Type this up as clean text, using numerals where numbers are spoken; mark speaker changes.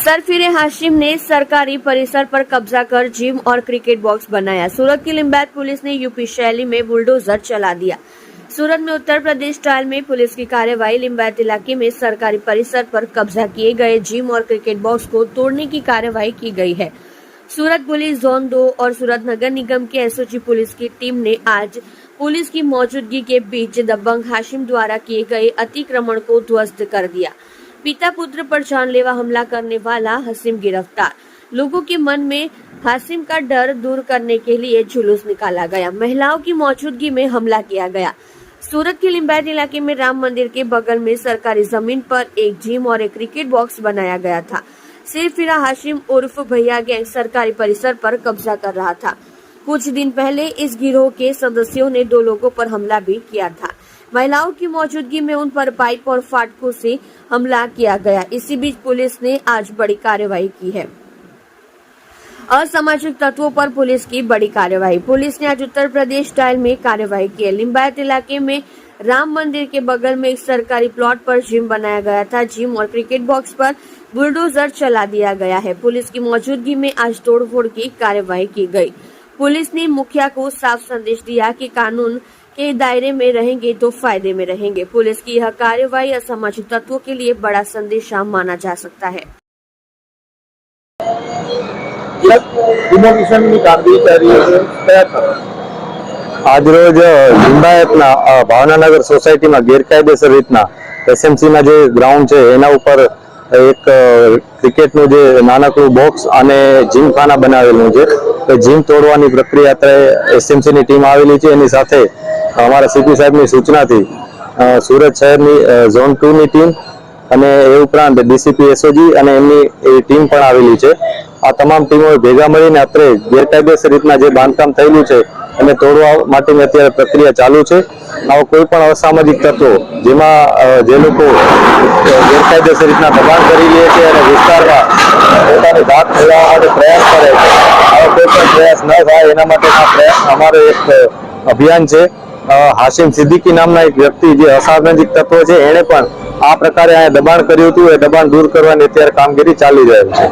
Speaker 1: सरफिरे हाशिम ने सरकारी परिसर पर कब्जा कर जिम और क्रिकेट बॉक्स बनाया। सूरत की लिंबायत पुलिस ने यूपी शैली में बुलडोजर चला दिया। सूरत में उत्तर प्रदेश स्टाइल में पुलिस की कार्यवाही। लिंबायत इलाके में सरकारी परिसर पर कब्जा किए गए जिम और क्रिकेट बॉक्स को तोड़ने की कार्यवाही की गई है। सूरत पुलिस जोन 2 और सूरत नगर निगम के एसओजी पुलिस की टीम ने आज पुलिस की मौजूदगी के बीच दबंग हाशिम द्वारा किए गए अतिक्रमण को ध्वस्त कर दिया। पिता पुत्र पर जानलेवा हमला करने वाला हाशिम गिरफ्तार। लोगों के मन में हाशिम का डर दूर करने के लिए जुलूस निकाला गया। महिलाओं की मौजूदगी में हमला किया गया। सूरत के लिंबायत इलाके में राम मंदिर के बगल में सरकारी जमीन पर एक जिम और एक क्रिकेट बॉक्स बनाया गया था। सरफिरा हाशिम उर्फ भैया गैंग सरकारी परिसर पर कब्जा कर रहा था। कुछ दिन पहले इस गिरोह के सदस्यों ने 2 लोगों पर हमला भी किया था। महिलाओं की मौजूदगी में उन पर पाइप और फाटकों से हमला किया गया। इसी बीच पुलिस ने आज बड़ी कार्रवाई की है। असामाजिक तत्वों पर पुलिस की बड़ी कार्रवाई। पुलिस ने आज उत्तर प्रदेश स्टाइल में कार्रवाई की है। लिंबायत इलाके में राम मंदिर के बगल में एक सरकारी प्लॉट पर जिम बनाया गया था। जिम और क्रिकेट बॉक्स पर बुलडोजर चला दिया गया है। पुलिस की मौजूदगी में आज तोड़फोड़ की कार्रवाई की गई। पुलिस ने मुखिया को साफ संदेश दिया कि कानून के दायरे में रहेंगे तो फायदे में रहेंगे। पुलिस की यह कार्रवाई असामाजिक तत्वों के लिए बड़ा संदेशा माना जा सकता है।
Speaker 2: आज रोज लिंबायतना भावनानगर सोसायटी में गैरकायदेसर रीतना एसएमसी ना जे ग्राउंड है एना ऊपर एक क्रिकेट नु जे नानकड़ू बॉक्स अने जिम खाना बनावेलू है। तो जिम तोड़वानी प्रक्रिया अत्यारे एसएमसी नी टीम आवेली छे। एनी साथे अमारा सीपी साहेब नी सूचना थी सूरत शहर नी जोन 2 नी टीम अने ए उपरांत डीसीपी एसओजी अने एमनी टीम पण आवेली छे। आ तमाम टीमों भेगा मळीने अत्रे गैरकायदेसर रीतना जे बांधकाम थयेलुं छे અને તોડવા માટેની અત્યારે પ્રક્રિયા ચાલુ છે। આવો કોઈ પણ અસામાજિક તત્વો જેમાં જે લોકો ગેરકાયદેસર રીતના દબાણ કરી લે છે અને વિસ્તારમાં પોતાની ધાક મેળવવા માટે પ્રયાસ કરે છે, આવો કોઈ પણ પ્રયાસ ન થાય એના માટેના પ્રયાસ અમારો એક અભિયાન છે। હાશિમ સિદ્દીકી નામના એક વ્યક્તિ જે અસામાજિક તત્વો છે એણે પણ આ પ્રકારે દબાણ કર્યું હતું। એ દબાણ દૂર કરવાની અત્યારે કામગીરી ચાલી રહી છે।